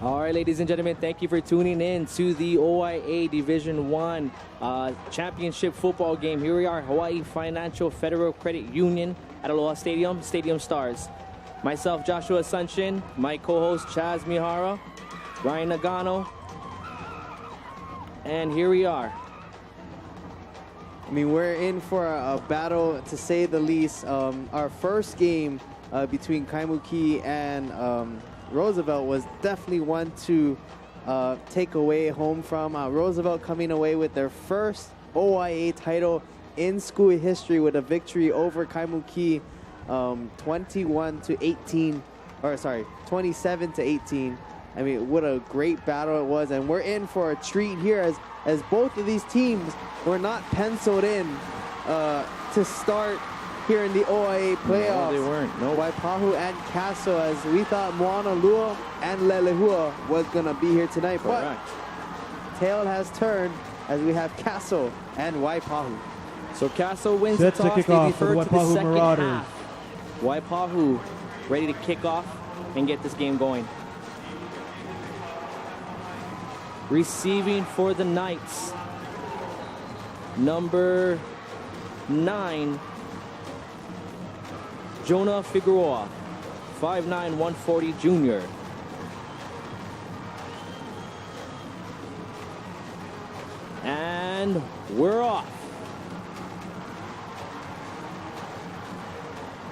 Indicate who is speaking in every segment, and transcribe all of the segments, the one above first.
Speaker 1: All right, ladies and gentlemen, thank you for tuning in to the OIA Division I Championship football game. Here we are, Hawaii Financial Federal Credit Union at Aloha Stadium, Stadium Stars. Myself, Joshua Sunshin, my co-host, Chaz Mihara, Ryan Nagano, and here we are.
Speaker 2: I mean, we're in for a battle, to say the least. Our first game between Kaimuki and Roosevelt was definitely one to take away home from. Roosevelt coming away with their first OIA title in school history with a victory over Kaimuki, 27-18. I mean, what a great battle it was, and we're in for a treat here as both of these teams were not penciled in to start here in the OIA playoffs.
Speaker 1: No, they weren't. No.
Speaker 2: Waipahu and Castle, as we thought Moana Lua and Lelehua was going to be here tonight.
Speaker 1: Correct.
Speaker 2: But tail has turned as we have Castle and Waipahu.
Speaker 1: So Castle wins
Speaker 3: Set
Speaker 1: the
Speaker 3: to
Speaker 1: toss.
Speaker 3: kick
Speaker 1: They
Speaker 3: off
Speaker 1: defer
Speaker 3: for the
Speaker 1: to the
Speaker 3: Waipahu
Speaker 1: second
Speaker 3: Marauders.
Speaker 1: half. Waipahu ready to kick off and get this game going. Receiving for the Knights, number 9, Jonah Figueroa, 5'9", 140 junior. And we're off.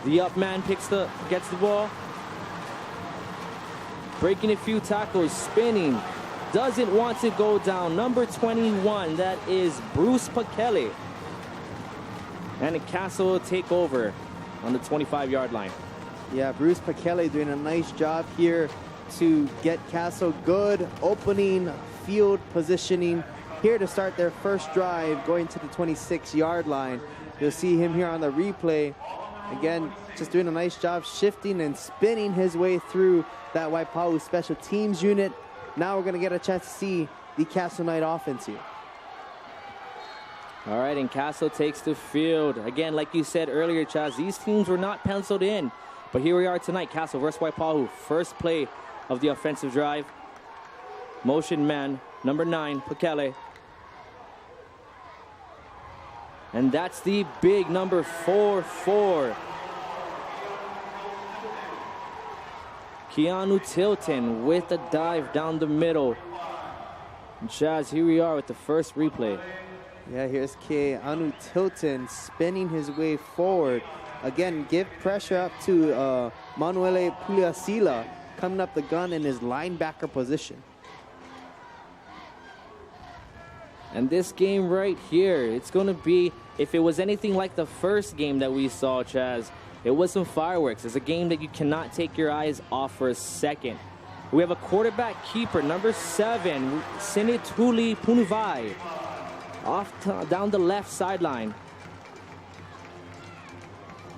Speaker 1: The up man gets the ball, breaking a few tackles, spinning, doesn't want to go down. Number 21, that is Bruce Pakele. And the Castle will take over on the 25-yard line.
Speaker 2: Yeah, Bruce Pakele doing a nice job here to get Castle good opening field positioning here to start their first drive, going to the 26-yard line. You'll see him here on the replay. Again, just doing a nice job shifting and spinning his way through that Waipahu special teams unit. Now we're going to get a chance to see the Castle Knight offense here.
Speaker 1: All right, and Castle takes the field. Again, like you said earlier, Chaz, these teams were not penciled in. But here we are tonight, Castle versus Waipahu. First play of the offensive drive. Motion man, number 9, Pakele. And that's the big number 4-4. Keanu Tilton with a dive down the middle. And Chaz, here we are with the first replay.
Speaker 2: Yeah, here's Keanu Tilton spinning his way forward. Again, give pressure up to Manuele Puliasila coming up the gun in his linebacker position.
Speaker 1: And this game right here, it's going to be, if it was anything like the first game that we saw, Chaz, it was some fireworks. It's a game that you cannot take your eyes off for a second. We have a quarterback keeper, number 7, Sinituli Punuvai, down the left sideline.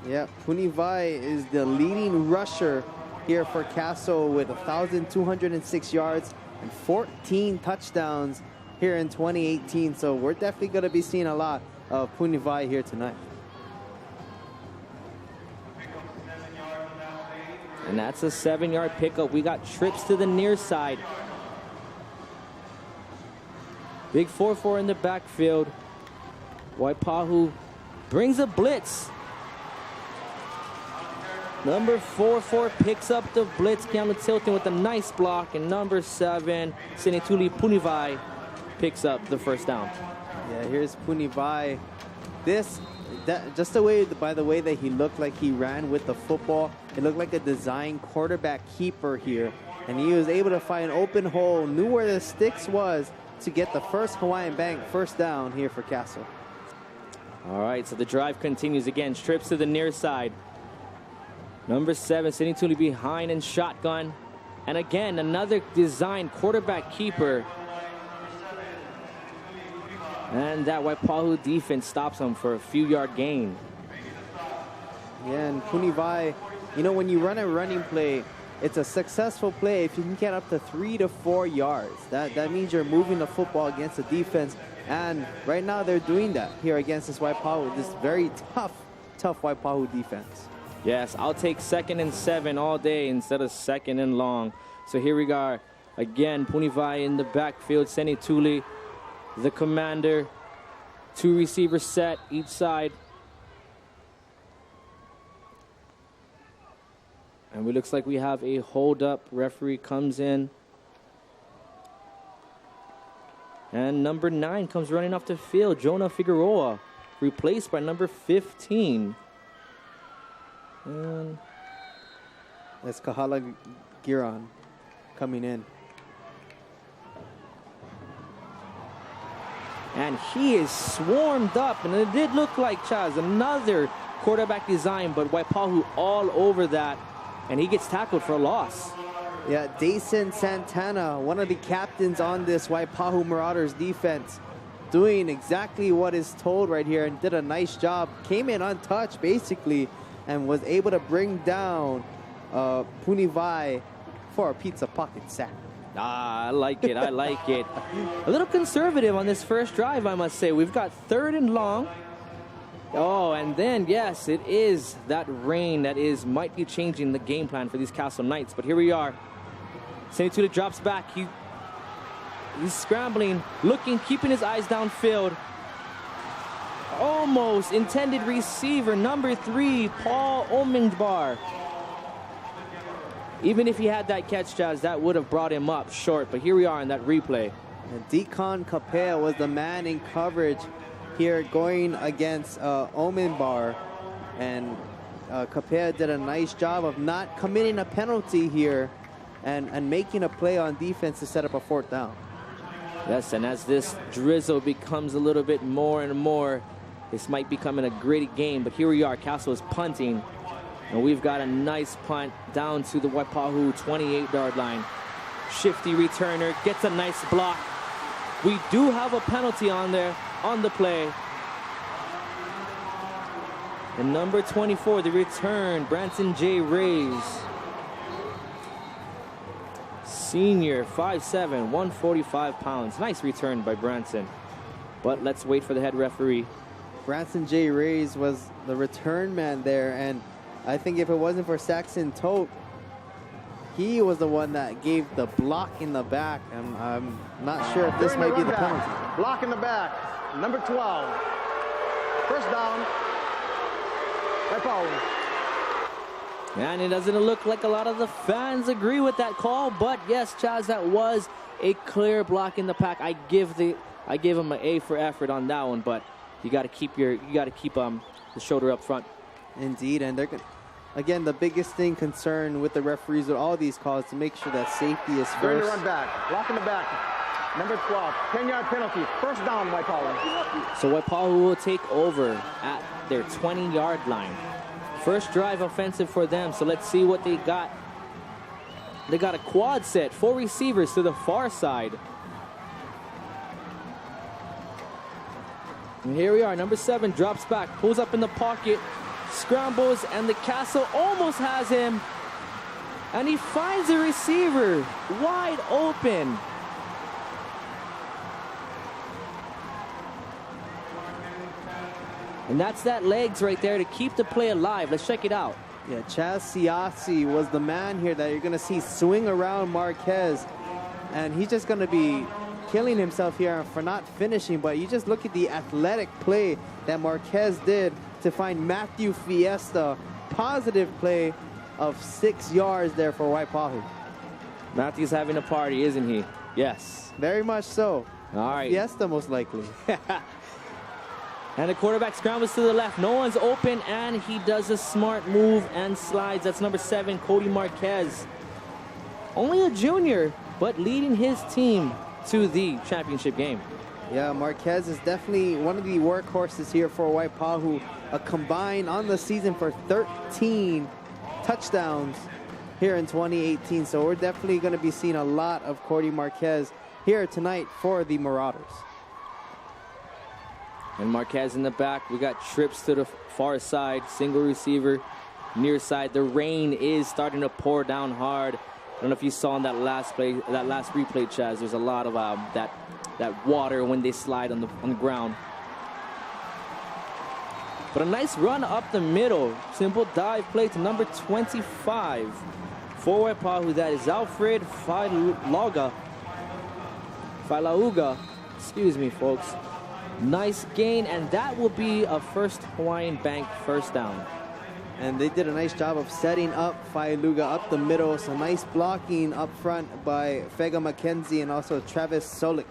Speaker 2: Yeah, Punivai is the leading rusher here for Castle with 1,206 yards and 14 touchdowns here in 2018. So we're definitely going to be seeing a lot of Punivai here tonight.
Speaker 1: And that's a 7-yard pickup. We got trips to the near side. Big 4-4 in the backfield. Waipahu brings a blitz. Number 4-4 picks up the blitz. Keanu Tilton with a nice block. And number 7, Sinituli Punivai, picks up the first down.
Speaker 2: Yeah, here's Punivai. Just by the way that he looked like he ran with the football, it looked like a design quarterback keeper here. And he was able to find an open hole, knew where the sticks was to get the first Hawaiian Bank first down here for Castle.
Speaker 1: All right, so the drive continues again. Trips to the near side. Number 7, Sinituli behind and shotgun. And again, another design quarterback keeper. And that Waipahu defense stops him for a few-yard gain.
Speaker 2: Yeah, and Punivai, you know, when you run a running play, it's a successful play if you can get up to 3 to 4 yards. That means you're moving the football against the defense. And right now they're doing that here against this Waipahu, this very tough Waipahu defense.
Speaker 1: Yes, I'll take 2nd and 7 all day instead of 2nd and long. So here we are. Again, Punivai in the backfield. Seni Tuli, the commander. 2 receivers set each side. And it looks like we have a hold-up. Referee comes in. And number 9 comes running off the field. Jonah Figueroa, replaced by number 15. And
Speaker 2: that's Kahala Giron coming in.
Speaker 1: And he is swarmed up. And it did look like, Chaz, another quarterback design, but Waipahu all over that. And he gets tackled for a loss.
Speaker 2: Yeah, Dayson Santana, one of the captains on this Waipahu Marauders defense, doing exactly what is told right here and did a nice job. Came in untouched, basically, and was able to bring down Punivai for a pizza pocket sack.
Speaker 1: Ah, I like it. I like it. A little conservative on this first drive, I must say. We've got 3rd and long. Oh, and then, yes, it is that rain that might be changing the game plan for these Castle Knights. But here we are. Senitula drops back. He's scrambling, looking, keeping his eyes downfield. Almost intended receiver, number 3, Paul Omingbar. Even if he had that catch, Jazz, that would have brought him up short. But here we are in that replay.
Speaker 2: And Deacon Capea was the man in coverage here going against Omenbar, and Capea did a nice job of not committing a penalty here and making a play on defense to set up a 4th down.
Speaker 1: Yes, and as this drizzle becomes a little bit more and more, this might become a gritty game. But here we are, Castle is punting, and we've got a nice punt down to the Waipahu 28-yard line. Shifty returner gets a nice block. We do have a penalty on there on the play. And number 24, the return, Branson J. Rays. Senior, 5'7", 145 pounds. Nice return by Branson. But let's wait for the head referee.
Speaker 2: Branson J. Rays was the return man there, and I think if it wasn't for Saxon Tote, he was the one that gave the block in the back, and I'm not sure if this might be the penalty.
Speaker 3: Block in the back, number 12. First down.
Speaker 1: And it doesn't look like a lot of the fans agree with that call, but yes, Chaz, that was a clear block in the pack. I give him an A for effort on that one, but you got to keep the shoulder up front.
Speaker 2: Indeed, and they're again, the biggest concern with the referees with all these calls to make sure that safety is first.
Speaker 3: During the run back, block in the back, number 12, 10-yard penalty, first down, Waipahu.
Speaker 1: So Waipahu will take over at their 20-yard line. First drive offensive for them, so let's see what they got. They got a quad set, 4 receivers to the far side. And here we are, number 7 drops back, pulls up in the pocket, scrambles, and the Castle almost has him. And he finds the receiver wide open. And that's that legs right there to keep the play alive. Let's check it out.
Speaker 2: Yeah, Chaz Siasi was the man here that you're going to see swing around Marquez. And he's just going to be killing himself here for not finishing. But you just look at the athletic play that Marquez did to find Matthew Fiesta. Positive play of 6 yards there for Waipahu.
Speaker 1: Matthew's having a party, isn't he? Yes.
Speaker 2: Very much so.
Speaker 1: All right.
Speaker 2: Fiesta most likely.
Speaker 1: And the quarterback scrambles to the left. No one's open, and he does a smart move and slides. That's number 7, Cody Marquez. Only a junior, but leading his team to the championship game.
Speaker 2: Yeah, Marquez is definitely one of the workhorses here for Waipahu. A combined on the season for 13 touchdowns here in 2018. So we're definitely going to be seeing a lot of Cody Marquez here tonight for the Marauders.
Speaker 1: And Marquez in the back. We got trips to the far side, single receiver, near side. The rain is starting to pour down hard. I don't know if you saw in that last play, that last replay, Chaz. There's a lot of that water when they slide on the ground. But a nice run up the middle. Simple dive play to number 25 For Waipahu, that is Alfred Filauga. Excuse me, folks. Nice gain, and that will be a First Hawaiian Bank first down.
Speaker 2: And they did a nice job of setting up Filauga up the middle. So nice blocking up front by Fega McKenzie and also Travis Solik.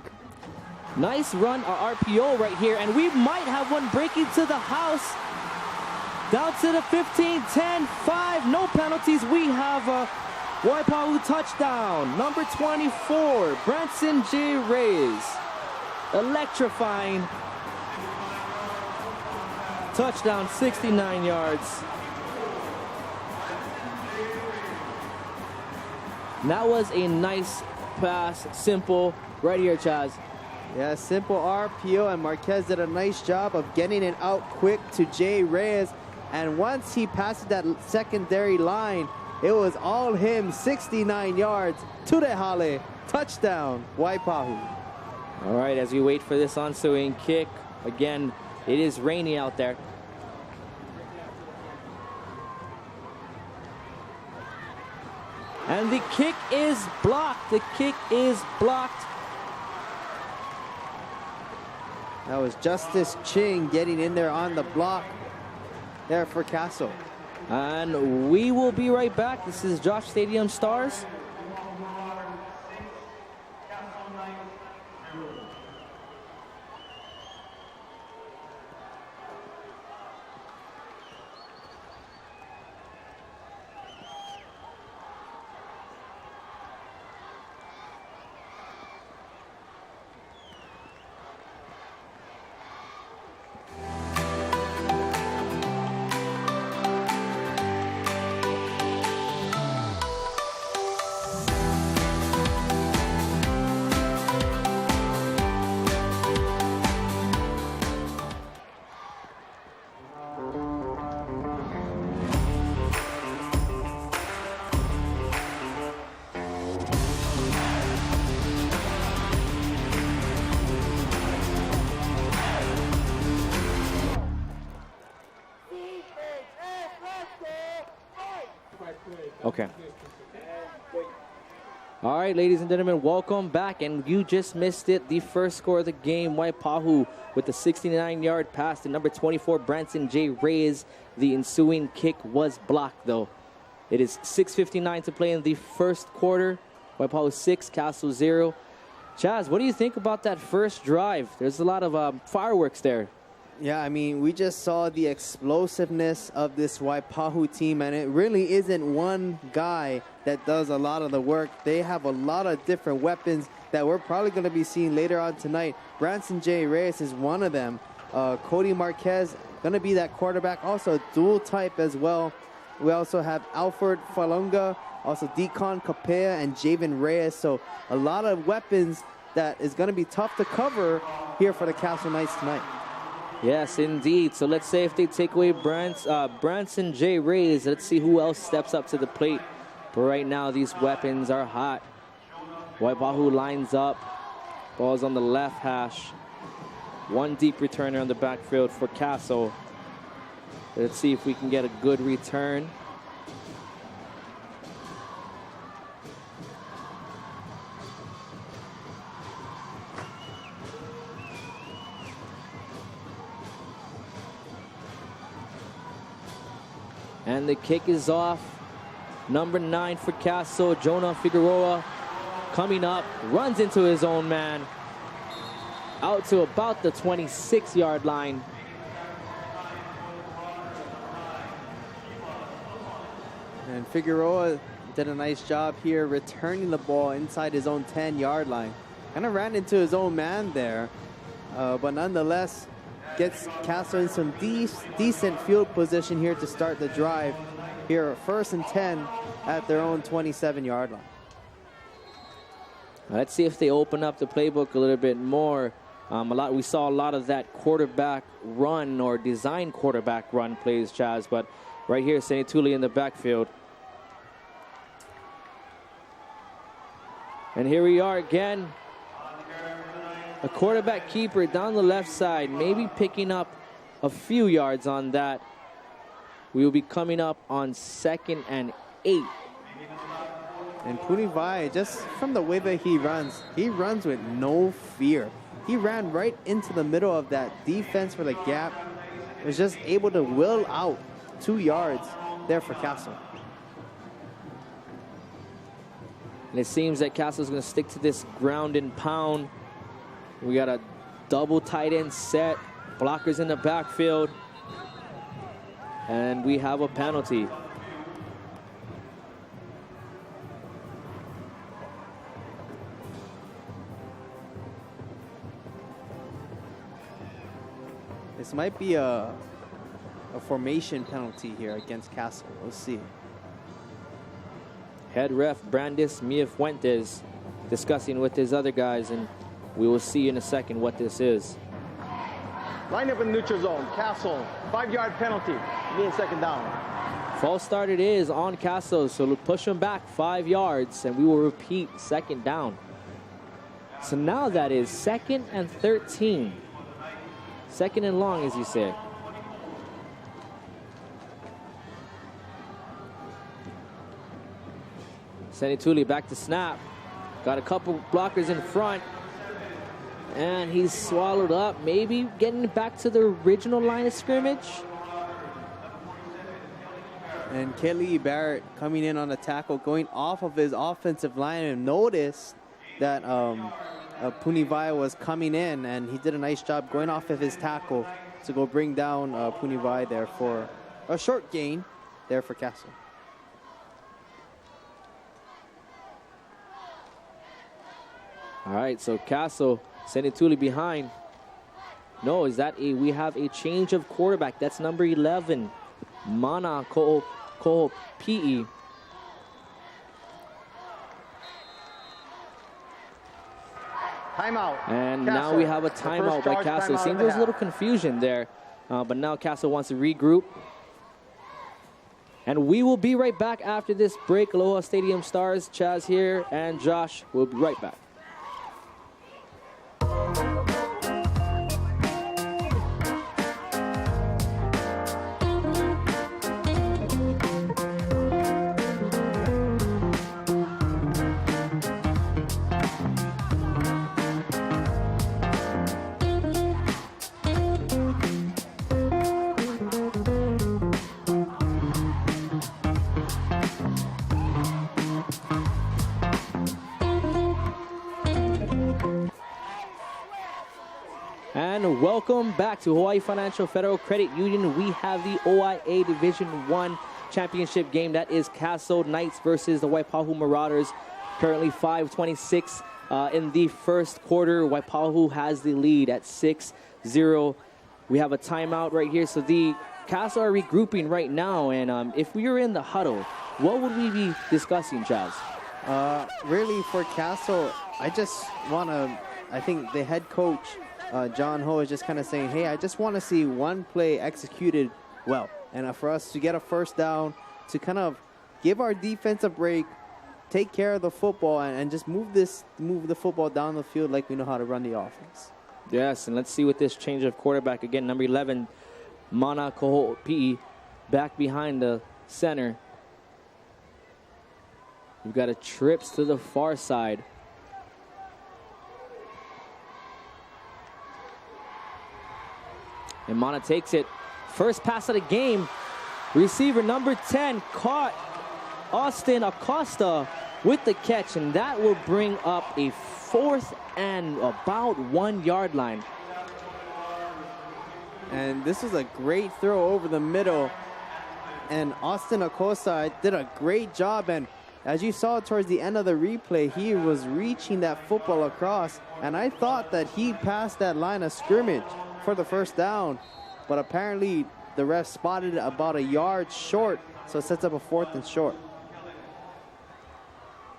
Speaker 1: Nice run, our RPO right here, and we might have one breaking to the house. Down to the 15, 10, 5, no penalties. We have a Waipahu touchdown. Number 24, Branson J. Reyes. Electrifying. Touchdown, 69 yards. That was a nice pass, simple, right here, Chaz.
Speaker 2: Yeah, simple RPO, and Marquez did a nice job of getting it out quick to Jay Reyes. And once he passed that secondary line, it was all him, 69 yards, Turehale, touchdown, Waipahu.
Speaker 1: All right, as we wait for this ensuing kick, again, it is rainy out there. And the kick is blocked. The kick is blocked.
Speaker 2: That was Justice Ching getting in there on the block there for Castle.
Speaker 1: And we will be right back. This is Josh Stadium Stars. Okay. All right, ladies and gentlemen, welcome back. And you just missed it. The first score of the game, Waipahu with the 69-yard pass to number 24, Branson J. Reyes. The ensuing kick was blocked, though. It is 6:59 to play in the first quarter. Waipahu 6, Castle 0. Chaz, what do you think about that first drive? There's a lot of fireworks there.
Speaker 2: Yeah, I mean, we just saw the explosiveness of this Waipahu team, and it really isn't one guy that does a lot of the work. They have a lot of different weapons that we're probably going to be seeing later on tonight. Branson J. Reyes is one of them. Cody Marquez, going to be that quarterback, also dual type as well. We also have Alfred Falunga, also Deacon Capea, and Javen Reyes. So a lot of weapons that is going to be tough to cover here for the Castle Knights tonight.
Speaker 1: Yes, indeed. So let's say if they take away Branson J. Reyes, let's see who else steps up to the plate. But right now, these weapons are hot. Waipahu lines up. Ball's on the left hash. One deep returner on the backfield for Castle. Let's see if we can get a good return. And the kick is off. Number 9 for Castle, Jonah Figueroa, coming up, runs into his own man. Out to about the 26-yard line.
Speaker 2: And Figueroa did a nice job here returning the ball inside his own 10-yard line. Kind of ran into his own man there, but nonetheless, gets Castle in some decent field position here to start the drive. Here, 1st and 10 at their own 27-yard line.
Speaker 1: Let's see if they open up the playbook a little bit more. We saw a lot of that quarterback run or design quarterback run plays, Chaz, but right here, Sene Tuli in the backfield. And here we are again. A quarterback keeper down the left side, maybe picking up a few yards on that. We will be coming up on 2nd and 8.
Speaker 2: And Punivai, just from the way that he runs with no fear. He ran right into the middle of that defense for the gap. Was just able to will out 2 yards there for Castle.
Speaker 1: And it seems that Castle's going to stick to this ground and pound. We got a double tight end set. Blockers in the backfield. And we have a penalty.
Speaker 2: This might be a formation penalty here against Castle. We'll see.
Speaker 1: Head ref Brandis Miafuentes discussing with his other guys, and we will see in a second what this is.
Speaker 3: Line up in neutral zone. Castle, 5-yard penalty. Being second down.
Speaker 1: False start it is on Castle, so we'll push him back 5 yards, and we will repeat second down. So now that is 2nd and 13. 2nd and long, as you said. Senituli back to snap. Got a couple blockers in front. And he's swallowed up. Maybe getting back to the original line of scrimmage.
Speaker 2: And Kelly Barrett coming in on a tackle, going off of his offensive line, and noticed that Punivai was coming in, and he did a nice job going off of his tackle to go bring down Punivai there for a short gain there for Castle.
Speaker 1: All right, so Castle, Senituli behind. No, is that we have a change of quarterback. That's number 11, Mana Ko'opi'i.
Speaker 3: Timeout.
Speaker 1: And
Speaker 3: Castle.
Speaker 1: now we have a timeout by Castle. It seems there's a little confusion there, but now Castle wants to regroup. And we will be right back after this break. Aloha Stadium Stars, Chaz here, and Josh will be right back. And welcome back to Hawaii Financial Federal Credit Union. We have the OIA Division I championship game. That is Castle Knights versus the Waipahu Marauders. Currently 5:26 in the first quarter. Waipahu has the lead at 6-0. We have a timeout right here. So the Castle are regrouping right now. And if we were in the huddle, what would we be discussing, Chaz?
Speaker 2: Really, for Castle, I think the head coach, John Ho, is just kind of saying, hey, I just want to see one play executed well. And for us to get a first down, to kind of give our defense a break, take care of the football, and just move the football down the field like we know how to run the offense.
Speaker 1: Yes, and let's see what this change of quarterback. Again, number 11, Mana Ko'opi'i, back behind the center. We've got a trips to the far side. And Mana takes it. First pass of the game. Receiver number 10 caught Austin Acosta with the catch, and that will bring up a 4th and about 1 yard line.
Speaker 2: And this is a great throw over the middle. And Austin Acosta did a great job. And as you saw towards the end of the replay, he was reaching that football across. And I thought that he passed that line of scrimmage for the first down, but apparently the ref spotted it about a yard short, so it sets up a 4th and short.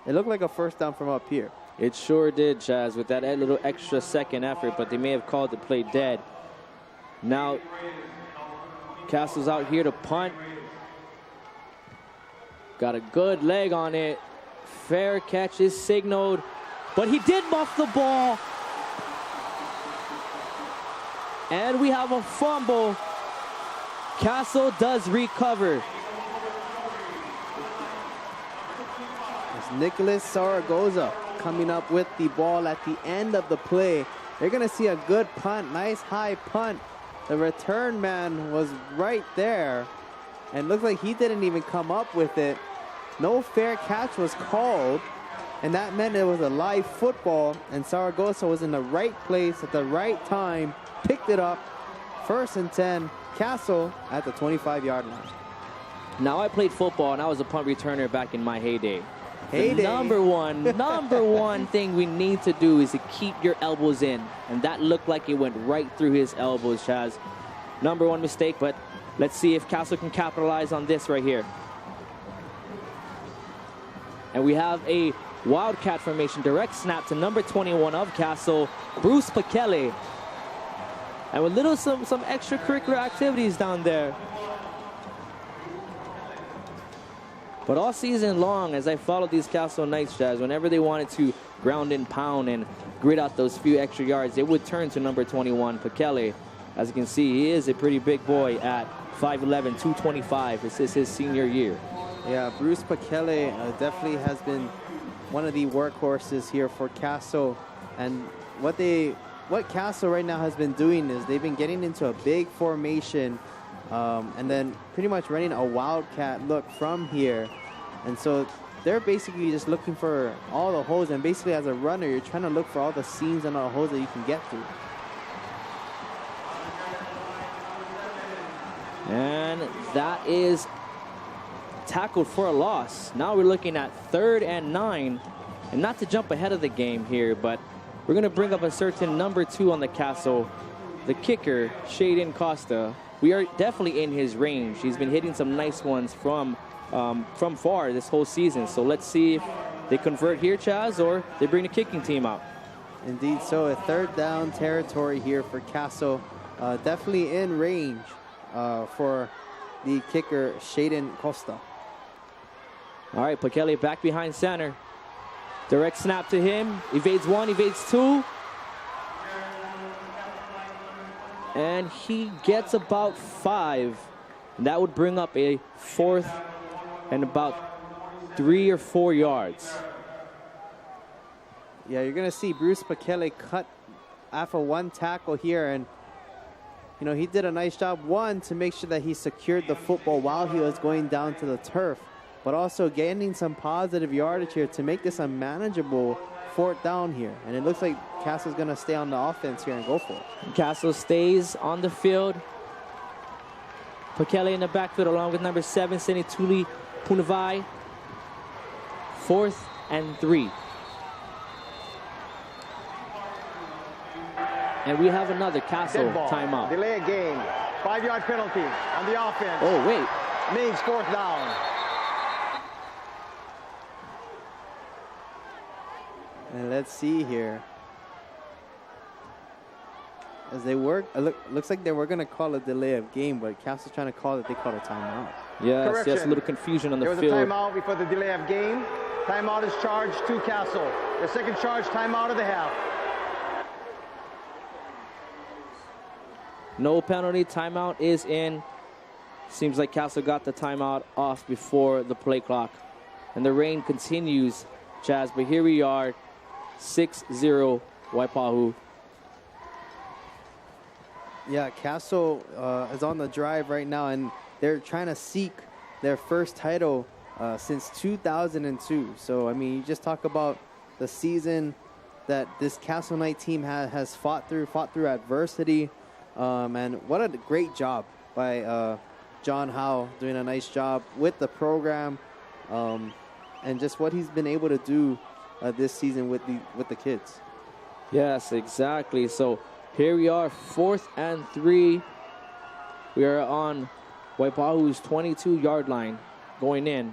Speaker 2: It looked like a first down from up here.
Speaker 1: It sure did, Chaz, with that little extra second effort, but they may have called the play dead. Now, Castle's out here to punt. Got a good leg on it. Fair catch is signaled, but he did muff the ball. And we have a fumble. Castle does recover.
Speaker 2: Nicholas Zaragoza coming up with the ball at the end of the play. You're going to see a good punt, nice high punt. The return man was right there and looked like he didn't even come up with it. No fair catch was called, and that meant it was a live football, and Zaragoza was in the right place at the right time, picked it up. 1st and 10, Castle at the 25-yard line.
Speaker 1: Now, I played football, and I was a punt returner back in my heyday.
Speaker 2: Heyday.
Speaker 1: The number one thing we need to do is to keep your elbows in. And that looked like it went right through his elbows, Chaz. Number one mistake, but let's see if Castle can capitalize on this right here. And we have a wildcat formation, direct snap to number 21 of Castle, Bruce Pakele. And with some extracurricular activities down there. But all season long, as I followed these Castle Knights, Jazz, whenever they wanted to ground and pound and grit out those few extra yards, they would turn to number 21, Pakele. As you can see, he is a pretty big boy at 5'11", 225. This is his senior year.
Speaker 2: Yeah, Bruce Pakele definitely has been one of the workhorses here for Castle. And what Castle right now has been doing is they've been getting into a big formation and then pretty much running a wildcat look from here. And so they're basically just looking for all the holes. And basically as a runner, you're trying to look for all the seams and all the holes that you can get through.
Speaker 1: And that is tackled for a loss. Now we're looking at 3rd and 9. And not to jump ahead of the game here, but we're going to bring up a certain number 2 on the Castle, the kicker, Shaden Costa. We are definitely in his range. He's been hitting some nice ones from far this whole season. So let's see if they convert here, Chaz, or they bring the kicking team out.
Speaker 2: Indeed, so a 3rd down territory here for Castle. Definitely in range for the kicker, Shaden Costa.
Speaker 1: All right, Pakele back behind center. Direct snap to him. Evades 1, evades 2. And he gets about 5. And that would bring up a 4th and about 3 or 4 yards.
Speaker 2: Yeah, you're going to see Bruce Pakele cut after one tackle here. And, you know, he did a nice job, one, to make sure that he secured the football while he was going down to the turf, but also gaining some positive yardage here to make this a manageable 4th down here. And it looks like Castle's going to stay on the offense here and go for it.
Speaker 1: Castle stays on the field. Pakele in the backfield along with number 7, Senituli Punavai. 4th and 3. And we have another Castle timeout.
Speaker 3: Delay a game. 5-yard penalty on the offense.
Speaker 1: Oh, wait.
Speaker 3: Means 4th down.
Speaker 2: And let's see here. As they work, looks like they were going to call a delay of game, but Castle's trying to call it. They called a timeout.
Speaker 1: Yes, a little confusion on the field.
Speaker 3: There was a timeout before the delay of game. Timeout is charged to Castle. The second charge, timeout of the half.
Speaker 1: No penalty. Timeout is in. Seems like Castle got the timeout off before the play clock. And the rain continues, Chaz. But here we are, 6-0 Waipahu.
Speaker 2: Yeah, Castle is on the drive right now, and they're trying to seek their first title since 2002. So, I mean, you just talk about the season that this Castle Knight team has fought through adversity. And what a great job by John Howe, doing a nice job with the program, and just what he's been able to do this season with the kids.
Speaker 1: Yes, exactly. So here we are, 4th and 3. We are on Waipahu's 22-yard line going in.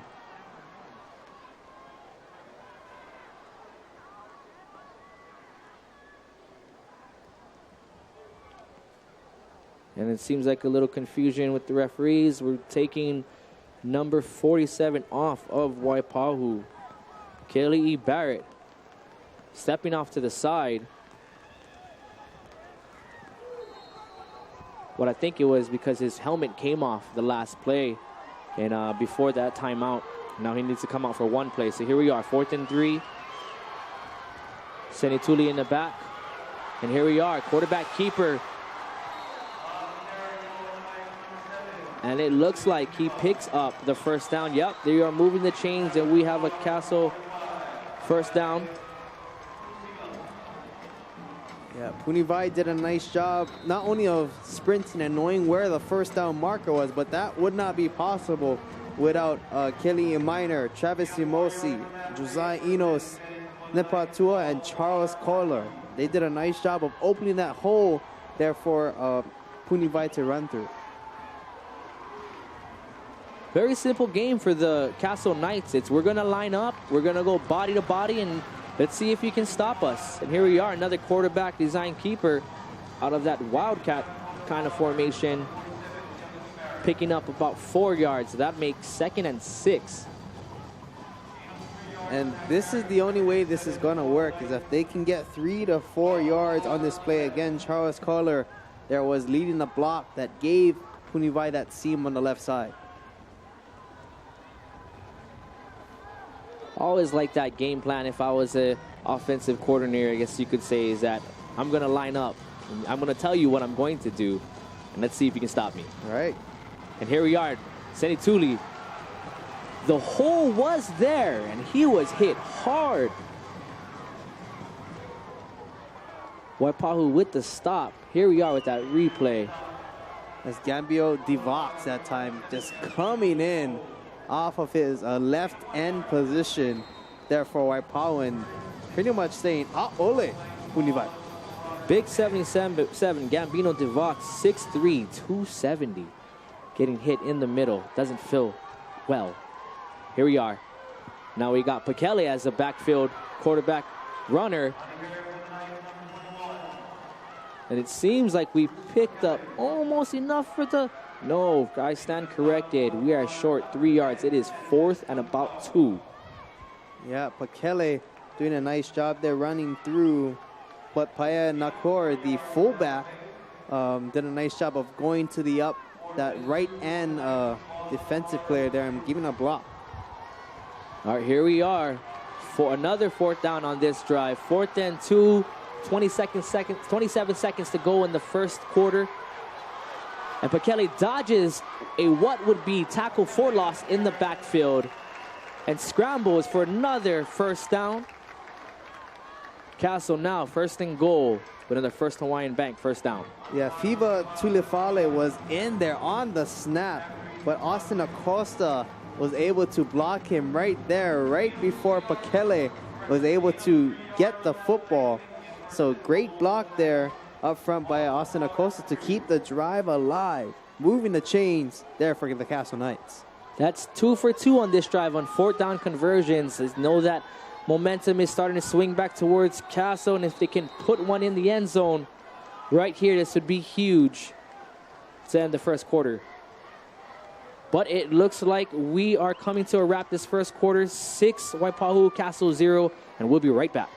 Speaker 1: And it seems like a little confusion with the referees. We're taking number 47 off of Waipahu. Kelly E. Barrett stepping off to the side. What I think it was because his helmet came off the last play. And before that timeout, Now he needs to come out for one play. So here we are, 4th and 3. Senituli in the back. And here we are, quarterback keeper. And it looks like he picks up the first down. Yep, they are moving the chains, and we have a Castle first down.
Speaker 2: Yeah, Punivai did a nice job not only of sprinting and knowing where the first down marker was, but that would not be possible without Kelly Minor, Travis Simosi, Josiah Enos, Nepatua, and Charles Kohler. They did a nice job of opening that hole there for Punivai to run through.
Speaker 1: Very simple game for the Castle Knights. We're going to line up, we're going to go body to body, and let's see if you can stop us. And here we are, another quarterback design keeper out of that Wildcat kind of formation, picking up about 4 yards. That makes 2nd and 6.
Speaker 2: And this is the only way this is going to work, is if they can get 3 to 4 yards on this play. Again, Charles Kohler there was leading the block that gave Punivai that seam on the left side.
Speaker 1: Always like that game plan. If I was an offensive coordinator, I guess you could say, is that I'm going to line up. I'm going to tell you what I'm going to do, and let's see if you can stop me.
Speaker 2: All right.
Speaker 1: And here we are, Senituli. The hole was there, and he was hit hard. Waipahu with the stop. Here we are with that replay.
Speaker 2: As Gambio Divox that time just coming in off of his left end position there for Waipahu, and pretty much saying, ole, Punivai.
Speaker 1: Big 77, Gambino Divox, 6'3", 270. Getting hit in the middle, doesn't feel well. Here we are. Now we got Pakele as a backfield quarterback runner. And it seems like we picked up almost enough for the... No, I stand corrected. We are short 3 yards. It is 4th and about 2.
Speaker 2: Yeah, Pakele doing a nice job there running through. But Paya Nakor, the fullback, did a nice job of going to the that right end defensive player there and giving a block.
Speaker 1: All right, here we are for another 4th down on this drive. 4th and 2, 27 seconds to go in the first quarter. And Pakele dodges a what would be tackle for loss in the backfield and scrambles for another first down. Castle now 1st and goal with another First Hawaiian Bank first down.
Speaker 2: Yeah, Fiva Tulefale was in there on the snap, but Austin Acosta was able to block him right there, right before Pakele was able to get the football. So great block there up front by Austin Acosta to keep the drive alive, moving the chains there for the Castle Knights.
Speaker 1: That's 2 for 2 on this drive on 4th down conversions. They know that momentum is starting to swing back towards Castle, and if they can put one in the end zone right here, this would be huge to end the first quarter. But it looks like we are coming to a wrap this first quarter. 6 Waipahu, Castle 0, and we'll be right back.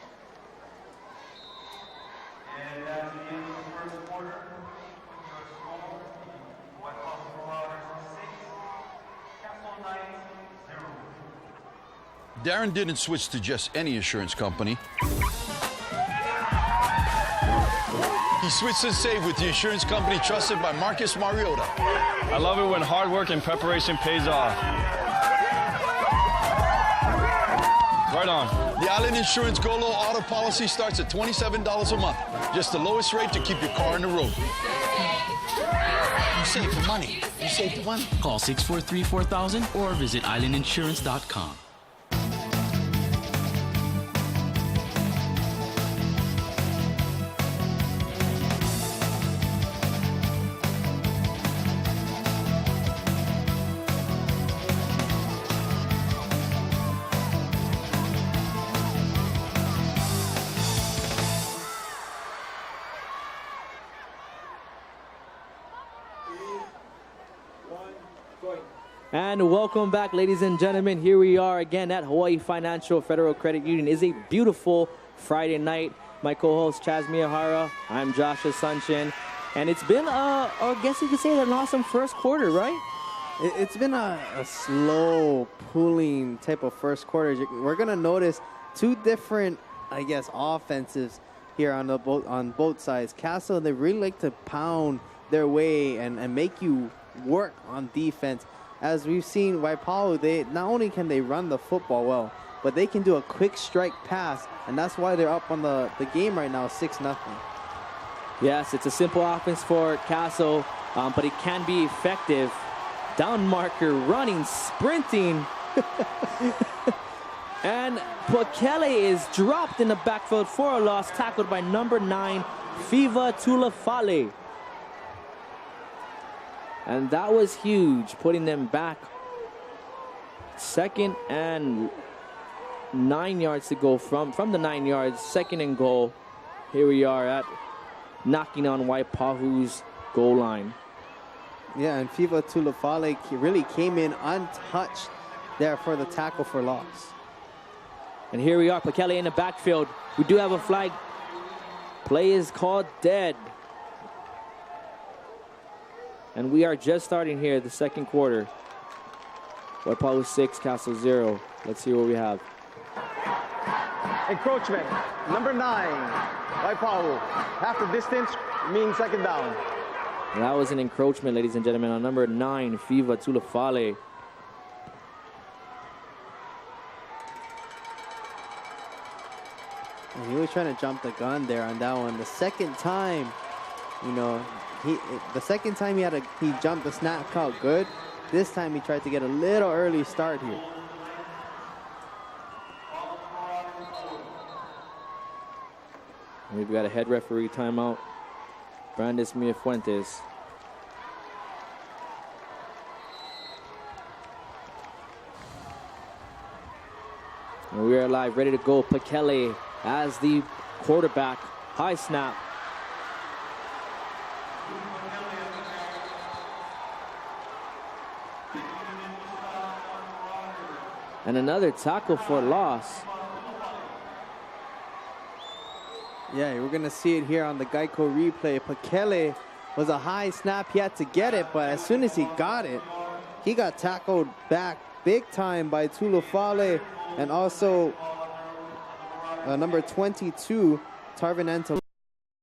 Speaker 4: Darren didn't switch to just any insurance company. He switched to Save with the insurance company trusted by Marcus Mariota.
Speaker 5: I love it when hard work and preparation pays off. Right on.
Speaker 4: The Island Insurance Go Low auto policy starts at $27 a month. Just the lowest rate to keep your car on the road. You save the money. You save the money.
Speaker 6: Call 643-4000 or visit islandinsurance.com.
Speaker 1: And welcome back, ladies and gentlemen. Here we are again at Hawaii Financial Federal Credit Union. It is a beautiful Friday night. My co-host Chaz Miyahara. I'm Joshua Sunshin. And it's been, I guess you could say, an awesome first quarter, right?
Speaker 2: It's been a slow pulling type of first quarter. We're gonna notice two different, I guess, offensives here on both sides. Castle, they really like to pound their way and make you work on defense. As we've seen, Waipahu, they not only can they run the football well, but they can do a quick strike pass, and that's why they're up on the game right now, 6-0.
Speaker 1: Yes, it's a simple offense for Castle, but it can be effective. Down marker, running, sprinting. And Pukele is dropped in the backfield for a loss, tackled by number 9, Fiva Tulafale. And that was huge, putting them back. 2nd and 9 yards to go from the 9 yards, 2nd and goal. Here we are at knocking on Waipahu's goal line.
Speaker 2: Yeah, and Fiva Tulafale really came in untouched there for the tackle for loss.
Speaker 1: And here we are, Pukele in the backfield. We do have a flag. Play is called dead. And we are just starting here, the second quarter. Waipahu 6, Castle 0. Let's see what we have.
Speaker 3: Encroachment, number 9, Waipahu. Half the distance, means 2nd down.
Speaker 1: That was an encroachment, ladies and gentlemen, on number 9, Fiva Tulafale.
Speaker 2: And he was trying to jump the gun there on that one. The second time, you know, the second time he jumped the snap out good. This time he tried to get a little early start here.
Speaker 1: We've got a head referee timeout. Brandis Miafuentes. And we are live, ready to go. Pukele as the quarterback. High snap. And another tackle for loss.
Speaker 2: Yeah, we're going to see it here on the Geico replay. Pukele was a high snap. He had to get it, but as soon as he got it, he got tackled back big time by Tulafale and also number 22, Tarvin Anto.